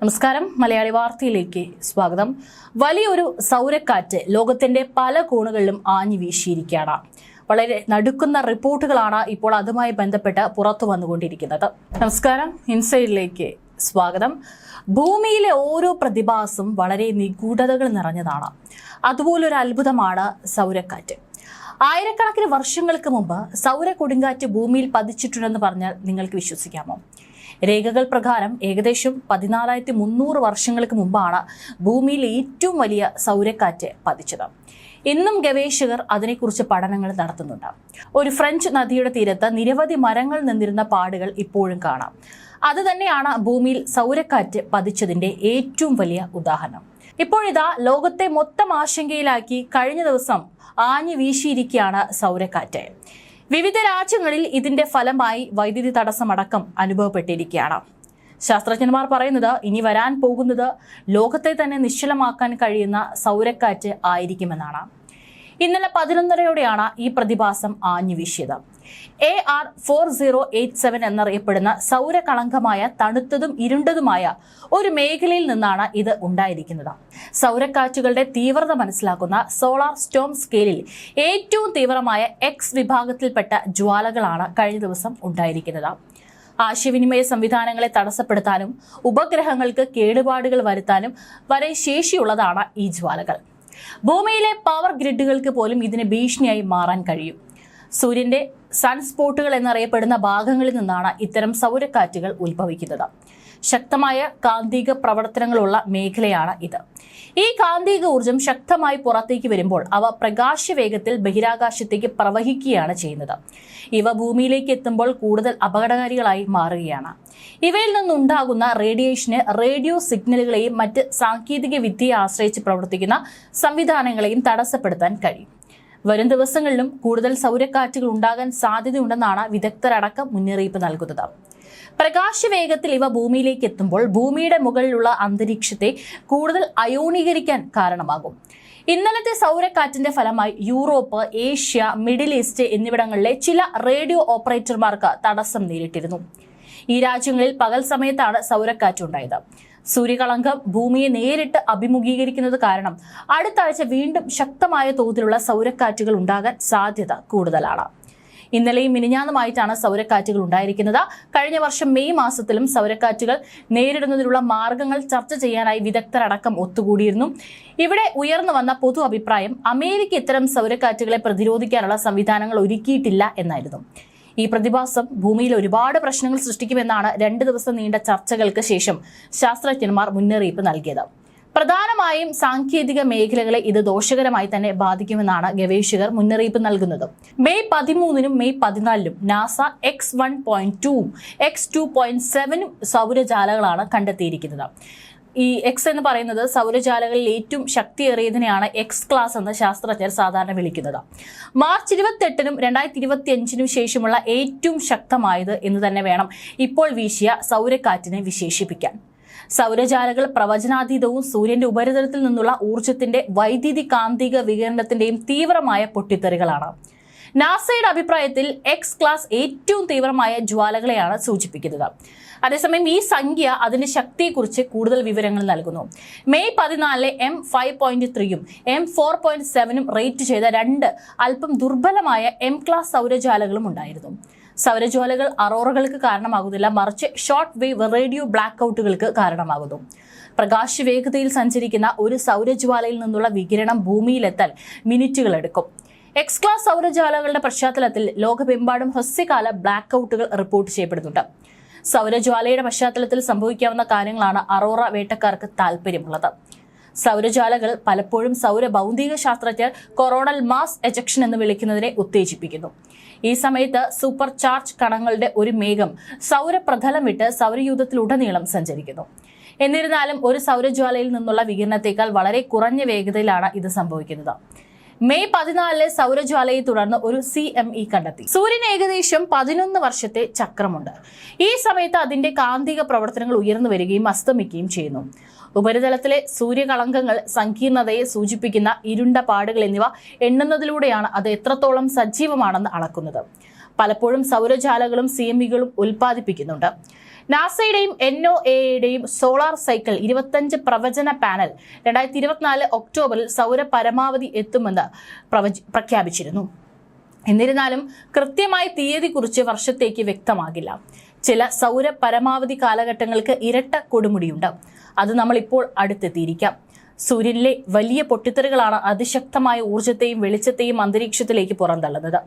നമസ്കാരം മലയാളി വാർത്തയിലേക്ക് സ്വാഗതം. വലിയൊരു സൗരക്കാറ്റ് ലോകത്തിന്റെ പല കോണുകളിലും ആഞ്ഞു വീശിയിരിക്കുകയാണ്. വളരെ നടുക്കുന്ന റിപ്പോർട്ടുകളാണ് ഇപ്പോൾ അതുമായി ബന്ധപ്പെട്ട് പുറത്തു വന്നുകൊണ്ടിരിക്കുന്നത്. നമസ്കാരം, ഇൻസൈഡിലേക്ക് സ്വാഗതം. ഭൂമിയിലെ ഓരോ പ്രതിഭാസം വളരെ നിഗൂഢതകൾ നിറഞ്ഞതാണ്. അതുപോലൊരു അത്ഭുതമാണ് സൗരക്കാറ്റ്. ആയിരക്കണക്കിന് വർഷങ്ങൾക്ക് മുമ്പ് സൗര കൊടുങ്കാറ്റ് ഭൂമിയിൽ പതിച്ചിട്ടുണ്ടെന്ന് പറഞ്ഞാൽ നിങ്ങൾക്ക് വിശ്വസിക്കാമോ? രേഖകൾ പ്രകാരം ഏകദേശം 14,300 വർഷങ്ങൾക്ക് മുമ്പാണ് ഭൂമിയിൽ ഏറ്റവും വലിയ സൗരക്കാറ്റ് പതിച്ചത്. ഇന്നും ഗവേഷകർ അതിനെക്കുറിച്ച് പഠനങ്ങൾ നടത്തുന്നുണ്ട്. ഒരു ഫ്രഞ്ച് നദിയുടെ തീരത്ത് നിരവധി മരങ്ങൾ നിന്നിരുന്ന പാടുകൾ ഇപ്പോഴും കാണാം. അത് തന്നെയാണ് ഭൂമിയിൽ സൗരക്കാറ്റ് പതിച്ചതിന്റെ ഏറ്റവും വലിയ ഉദാഹരണം. ഇപ്പോഴിതാ ലോകത്തെ മൊത്തം ആശങ്കയിലാക്കി കഴിഞ്ഞ ദിവസം ആഞ്ഞു വീശിയിരിക്കുകയാണ് സൗരക്കാറ്റ്. വിവിധ രാജ്യങ്ങളിൽ ഇതിന്റെ ഫലമായി വൈദ്യുതി തടസ്സമടക്കം അനുഭവപ്പെട്ടിരിക്കുകയാണ്. ശാസ്ത്രജ്ഞന്മാർ പറയുന്നത് ഇനി വരാൻ പോകുന്നത് ലോകത്തെ തന്നെ നിശ്ചലമാക്കാൻ കഴിയുന്ന സൗരക്കാറ്റ് ആയിരിക്കുമെന്നാണ്. ഇന്നലെ 11:30യോടെയാണ് ഈ പ്രതിഭാസം ആഞ്ഞു വീശിയത്. AR 4087 എന്നറിയപ്പെടുന്ന സൗരകളങ്കമായ തണുത്തതും ഇരുണ്ടതുമായ ഒരു മേഖലയിൽ നിന്നാണ് ഇത് ഉണ്ടായിരിക്കുന്നത്. സൗരക്കാറ്റുകളുടെ തീവ്രത മനസ്സിലാക്കുന്ന സോളാർ സ്റ്റോം സ്കെയിലിൽ ഏറ്റവും തീവ്രമായ X വിഭാഗത്തിൽപ്പെട്ട ജ്വാലകളാണ് കഴിഞ്ഞ ദിവസം ഉണ്ടായിരിക്കുന്നത്. ആശയവിനിമയ സംവിധാനങ്ങളെ തടസ്സപ്പെടുത്താനും ഉപഗ്രഹങ്ങൾക്ക് കേടുപാടുകൾ വരുത്താനും വരെ ശേഷിയുള്ളതാണ് ഈ ജ്വാലകൾ. ഭൂമിയിലെ പവർ ഗ്രിഡുകൾക്ക് പോലും ഇതിന് ഭീഷണിയായി മാറാൻ കഴിയും. സൂര്യന്റെ സൺസ്പോട്ടുകൾ എന്നറിയപ്പെടുന്ന ഭാഗങ്ങളിൽ നിന്നാണ് ഇത്തരം സൗരക്കാറ്റുകൾ ഉത്ഭവിക്കുന്നത്. ശക്തമായ കാന്തിക പ്രവർത്തനങ്ങളുള്ള മേഖലയാണ് ഇത്. ഈ കാന്തിക ഊർജം ശക്തമായി പുറത്തേക്ക് വരുമ്പോൾ അവ പ്രകാശവേഗത്തിൽ ബഹിരാകാശത്തേക്ക് പ്രവഹിക്കുകയാണ് ചെയ്യുന്നത്. ഇവ ഭൂമിയിലേക്ക് എത്തുമ്പോൾ കൂടുതൽ അപകടകാരികളായി മാറുകയാണ്. ഇവയിൽ നിന്നുണ്ടാകുന്ന റേഡിയേഷന് റേഡിയോ സിഗ്നലുകളെയും മറ്റ് സാങ്കേതിക വിദ്യയെ ആശ്രയിച്ച് പ്രവർത്തിക്കുന്ന സംവിധാനങ്ങളെയും തടസ്സപ്പെടുത്താൻ കഴിയും. വരും ദിവസങ്ങളിലും കൂടുതൽ സൗരക്കാറ്റുകൾ ഉണ്ടാകാൻ സാധ്യതയുണ്ടെന്നാണ് വിദഗ്ധരടക്കം മുന്നറിയിപ്പ് നൽകുന്നത്. പ്രകാശവേഗത്തിൽ ഇവ ഭൂമിയിലേക്ക് എത്തുമ്പോൾ ഭൂമിയുടെ മുകളിലുള്ള അന്തരീക്ഷത്തെ കൂടുതൽ അയോണീകരിക്കാൻ കാരണമാകും. ഇന്നലത്തെ സൗരക്കാറ്റിന്റെ ഫലമായി യൂറോപ്പ്, ഏഷ്യ, മിഡിൽ ഈസ്റ്റ് എന്നിവിടങ്ങളിലെ ചില റേഡിയോ ഓപ്പറേറ്റർമാർക്ക് തടസ്സം നേരിട്ടിരുന്നു. ഈ രാജ്യങ്ങളിൽ പകൽ സമയത്താണ് സൗരക്കാറ്റുണ്ടായത്. സൂര്യകളങ്കം ഭൂമിയെ നേരിട്ട് അഭിമുഖീകരിക്കുന്നത് കാരണം അടുത്ത ആഴ്ച വീണ്ടും ശക്തമായ തോതിലുള്ള സൗരക്കാറ്റുകൾ ഉണ്ടാകാൻ സാധ്യത കൂടുതലാണ്. ഇന്നലെയും മിനിഞ്ഞാന്നുമായിട്ടാണ് സൗരക്കാറ്റുകൾ ഉണ്ടായിരിക്കുന്നത്. കഴിഞ്ഞ വർഷം മെയ് മാസത്തിലും സൗരക്കാറ്റുകൾ നേരിടുന്നതിനുള്ള മാർഗങ്ങൾ ചർച്ച ചെയ്യാനായി വിദഗ്ധരടക്കം ഒത്തുകൂടിയിരുന്നു. ഇവിടെ ഉയർന്നു വന്ന പൊതു അഭിപ്രായം അമേരിക്ക ഇത്തരം സൗരക്കാറ്റുകളെ പ്രതിരോധിക്കാനുള്ള സംവിധാനങ്ങൾ ഒരുക്കിയിട്ടില്ല എന്നായിരുന്നു. ഈ പ്രതിഭാസം ഭൂമിയിൽ ഒരുപാട് പ്രശ്നങ്ങൾ സൃഷ്ടിക്കുമെന്നാണ് 2 ദിവസം നീണ്ട ചർച്ചകൾക്ക് ശേഷം ശാസ്ത്രജ്ഞന്മാർ മുന്നറിയിപ്പ് നൽകിയത്. പ്രധാനമായും സാങ്കേതിക മേഖലകളെ ഇത് ദോഷകരമായി തന്നെ ബാധിക്കുമെന്നാണ് ഗവേഷകർ മുന്നറിയിപ്പ് നൽകുന്നത്. മെയ് 13-നും മെയ് 14-നും നാസ X1.2-ഉം X2.7-ഉം സൗരജാലകളാണ് കണ്ടെത്തിയിരിക്കുന്നത്. ഈ X എന്ന് പറയുന്നത് സൗരജാലകളിൽ ഏറ്റവും ശക്തിയേറിയതിനെയാണ് X ക്ലാസ് എന്ന് ശാസ്ത്രജ്ഞർ സാധാരണ വിളിക്കുന്നത്. മാർച്ച് 28-നും 2025-നും ശേഷമുള്ള ഏറ്റവും ശക്തമായത് എന്ന് തന്നെ വേണം ഇപ്പോൾ വീശിയ സൗരക്കാറ്റിനെ വിശേഷിപ്പിക്കാൻ. സൗരജാലകൾ പ്രവചനാതീതവും സൂര്യന്റെ ഉപരിതലത്തിൽ നിന്നുള്ള ഊർജത്തിന്റെ വൈദ്യുതി കാന്തിക വികിരണത്തിന്റെയും തീവ്രമായ പൊട്ടിത്തെറികളാണ്. നാസയുടെ അഭിപ്രായത്തിൽ X ക്ലാസ് ഏറ്റവും തീവ്രമായ ജ്വാലകളെയാണ് സൂചിപ്പിക്കുന്നത്. അതേസമയം ഈ സംഖ്യ അതിന്റെ ശക്തിയെക്കുറിച്ച് കൂടുതൽ വിവരങ്ങൾ നൽകുന്നു. മെയ് 14 M5.3-യും M4.7-ഉം റേറ്റ് ചെയ്ത 2 അല്പം ദുർബലമായ M ക്ലാസ് സൗരജാലകളും ഉണ്ടായിരുന്നു. സൗരജ്വാലകൾ അറോറകൾക്ക് കാരണമാകുന്നില്ല, മറിച്ച് ഷോർട്ട് വേവ് റേഡിയോ ബ്ലാക്ക് ഔട്ടുകൾക്ക് കാരണമാകുന്നു. പ്രകാശവേഗതയിൽ സഞ്ചരിക്കുന്ന ഒരു സൗരജ്വാലയിൽ നിന്നുള്ള വികിരണം ഭൂമിയിലെത്താൻ മിനിറ്റുകൾ എടുക്കും. X ക്ലാസ് സൗരജാലകളുടെ പശ്ചാത്തലത്തിൽ ലോകമെമ്പാടും ഹ്രസ്വകാല ബ്ലാക്ക് ഔട്ടുകൾ റിപ്പോർട്ട് ചെയ്യപ്പെടുന്നുണ്ട്. സൗരജ്വാലയുടെ പശ്ചാത്തലത്തിൽ സംഭവിക്കാവുന്ന കാര്യങ്ങളാണ് അറോറ വേട്ടക്കാർക്ക് താല്പര്യമുള്ളത്. സൗരജാലകൾ പലപ്പോഴും സൗരഭൗതിക ശാസ്ത്രജ്ഞർ കൊറോണൽ മാസ് എജക്ഷൻ എന്ന് വിളിക്കുന്നതിനെ ഉത്തേജിപ്പിക്കുന്നു. ഈ സമയത്ത് സൂപ്പർ ചാർജ് കണങ്ങളുടെ ഒരു മേഘം സൗരപ്രതലം വിട്ട് സൗരയൂഥത്തിലുടനീളം സഞ്ചരിക്കുന്നു. എന്നിരുന്നാലും ഒരു സൗരജ്വാലയിൽ നിന്നുള്ള വികിരണത്തേക്കാൾ വളരെ കുറഞ്ഞ വേഗതയിലാണ് ഇത് സംഭവിക്കുന്നത്. മെയ് 14 സൗരജ്വാലയെ തുടർന്ന് ഒരു CME കണ്ടെത്തി. സൂര്യന് ഏകദേശം 11 വർഷത്തെ ചക്രമുണ്ട്. ഈ സമയത്ത് അതിന്റെ കാന്തിക പ്രവർത്തനങ്ങൾ ഉയർന്നു വരികയും അസ്തമിക്കുകയും ചെയ്യുന്നു. ഉപരിതലത്തിലെ സൂര്യകളങ്കങ്ങൾ, സങ്കീർണതയെ സൂചിപ്പിക്കുന്ന ഇരുണ്ട പാടുകൾ എന്നിവ എണ്ണുന്നതിലൂടെയാണ് അത് എത്രത്തോളം സജീവമാണെന്ന് അളക്കുന്നത്. പലപ്പോഴും സൗരജാലകളും CMEകളും ഉൽപ്പാദിപ്പിക്കുന്നുണ്ട്. നാസയുടെയും NOAAയുടെയും സോളാർ സൈക്കിൾ 25 പ്രവചന പാനൽ 2024 ഒക്ടോബറിൽ സൗര പരമാവധി എത്തുമെന്ന് പ്രഖ്യാപിച്ചിരുന്നു. എന്നിരുന്നാലും കൃത്യമായി തീയതി കുറിച്ച് വർഷത്തേക്ക് വ്യക്തമാകില്ല. ചില സൗര പരമാവധി കാലഘട്ടങ്ങൾക്ക് ഇരട്ട കൊടുമുടിയുണ്ട്. അത് നമ്മൾ ഇപ്പോൾ അടുത്തെത്തിയിരിക്കാം. സൂര്യനിലെ വലിയ പൊട്ടിത്തെറികളാണ് അതിശക്തമായ ഊർജ്ജത്തെയും വെളിച്ചത്തെയും അന്തരീക്ഷത്തിലേക്ക് പുറന്തള്ളുന്നത്.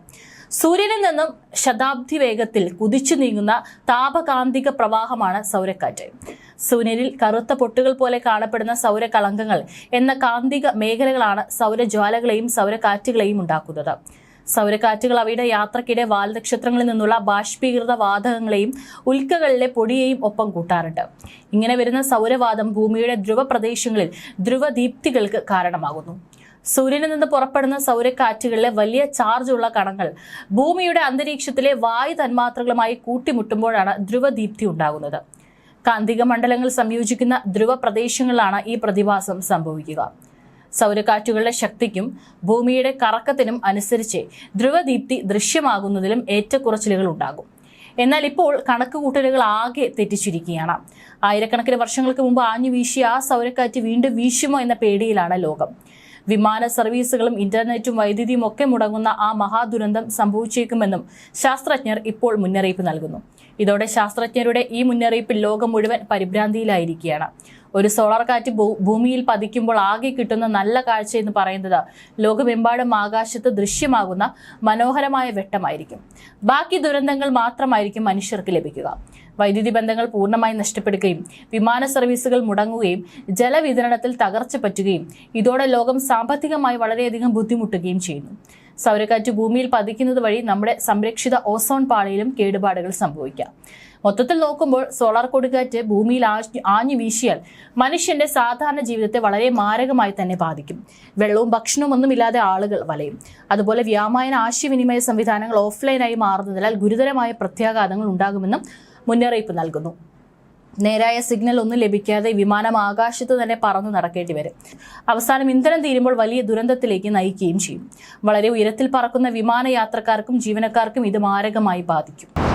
സൂര്യനിൽ നിന്നും ശതാബ്ദി വേഗത്തിൽ കുതിച്ചു നീങ്ങുന്ന താപകാന്തിക പ്രവാഹമാണ് സൗരക്കാറ്റ്. സൂര്യനിൽ കറുത്ത പൊട്ടുകൾ പോലെ കാണപ്പെടുന്ന സൗരകളങ്കങ്ങൾ എന്ന കാന്തിക മേഖലകളാണ് സൗരജ്വാലകളെയും സൗരക്കാറ്റുകളെയും ഉണ്ടാക്കുന്നത്. സൗരക്കാറ്റുകൾ അവയുടെ യാത്രക്കിടെ വാൽനക്ഷത്രങ്ങളിൽ നിന്നുള്ള ബാഷ്പീകൃത വാതകങ്ങളെയും ഉൽക്കകളിലെ പൊടിയെയും ഒപ്പം കൂട്ടാറുണ്ട്. ഇങ്ങനെ വരുന്ന സൗരവാതം ഭൂമിയുടെ ധ്രുവ പ്രദേശങ്ങളിൽ ധ്രുവദീപ്തികൾക്ക് കാരണമാകുന്നു. സൂര്യനിൽ നിന്ന് പുറപ്പെടുന്ന സൗരക്കാറ്റുകളിലെ വലിയ ചാർജുള്ള കണങ്ങൾ ഭൂമിയുടെ അന്തരീക്ഷത്തിലെ വായു തന്മാത്രകളുമായി കൂട്ടിമുട്ടുമ്പോഴാണ് ധ്രുവദീപ്തി ഉണ്ടാകുന്നത്. കാന്തിക മണ്ഡലങ്ങൾ സംയോജിക്കുന്ന ധ്രുവ പ്രദേശങ്ങളിലാണ് ഈ പ്രതിഭാസം സംഭവിക്കുക. സൗരക്കാറ്റുകളുടെ ശക്തിക്കും ഭൂമിയുടെ കറക്കത്തിനും അനുസരിച്ച് ധ്രുവദീപ്തി ദൃശ്യമാകുന്നതിലും ഏറ്റക്കുറച്ചിലുകൾ ഉണ്ടാകും. എന്നാൽ ഇപ്പോൾ കണക്കുകൂട്ടലുകൾ ആകെ തെറ്റിച്ചിരിക്കുകയാണ്. ആയിരക്കണക്കിന് വർഷങ്ങൾക്ക് മുമ്പ് ആഞ്ഞു വീശിയ ആ സൗരക്കാറ്റ് വീണ്ടും വീശുമോ എന്ന പേടിയിലാണ് ലോകം. വിമാന സർവീസുകളും ഇന്റർനെറ്റും വൈദ്യുതിയും ഒക്കെ മുടങ്ങുന്ന ആ മഹാദുരന്തം സംഭവിച്ചേക്കുമെന്നും ശാസ്ത്രജ്ഞർ ഇപ്പോൾ മുന്നറിയിപ്പ് നൽകുന്നു. ഇതോടെ ശാസ്ത്രജ്ഞരുടെ ഈ മുന്നറിയിപ്പിൽ ലോകം മുഴുവൻ പരിഭ്രാന്തിയിലായിരിക്കുകയാണ്. ഒരു സോളാർ കാറ്റ് ഭൂമിയിൽ പതിക്കുമ്പോൾ ആകെ കിട്ടുന്ന നല്ല കാഴ്ച എന്ന് പറയുന്നത് ലോകമെമ്പാടും ആകാശത്ത് ദൃശ്യമാകുന്ന മനോഹരമായ വെട്ടമായിരിക്കും. ബാക്കി ദുരന്തങ്ങൾ മാത്രമായിരിക്കും മനുഷ്യർക്ക് ലഭിക്കുക. വൈദ്യുതി ബന്ധങ്ങൾ പൂർണ്ണമായി നഷ്ടപ്പെടുകയും വിമാന സർവീസുകൾ മുടങ്ങുകയും ജലവിതരണത്തിൽ തകർച്ച പറ്റുകയും ഇതോടെ ലോകം സാമ്പത്തികമായി വളരെയധികം ബുദ്ധിമുട്ടുകയും ചെയ്യുന്നു. സൗരക്കാറ്റ് ഭൂമിയിൽ പതിക്കുന്നത് വഴി നമ്മുടെ സംരക്ഷിത ഓസോൺ പാളിയിലും കേടുപാടുകൾ സംഭവിക്കാം. മൊത്തത്തിൽ നോക്കുമ്പോൾ സോളാർ കൊടുങ്കാറ്റ് ഭൂമിയിൽ ആഞ്ഞു വീശിയാൽ മനുഷ്യന്റെ സാധാരണ ജീവിതത്തെ വളരെ മാരകമായി തന്നെ ബാധിക്കും. വെള്ളവും ഭക്ഷണവും ഒന്നുമില്ലാതെ ആളുകൾ വലയും. അതുപോലെ വ്യോമയാന ആശയവിനിമയ സംവിധാനങ്ങൾ ഓഫ്ലൈനായി മാറുന്നതിനാൽ ഗുരുതരമായ പ്രത്യാഘാതങ്ങൾ ഉണ്ടാകുമെന്നും മുന്നറിയിപ്പ് നൽകുന്നു. നേരായ സിഗ്നൽ ഒന്നും ലഭിക്കാതെ വിമാനം ആകാശത്ത് തന്നെ പറന്നു നടക്കേണ്ടി വരും. അവസാനം ഇന്ധനം തീരുമ്പോൾ വലിയ ദുരന്തത്തിലേക്ക് നയിക്കുകയും ചെയ്യും. വളരെ ഉയരത്തിൽ പറക്കുന്ന വിമാനയാത്രക്കാർക്കും ജീവനക്കാർക്കും ഇത് മാരകമായി ബാധിക്കും.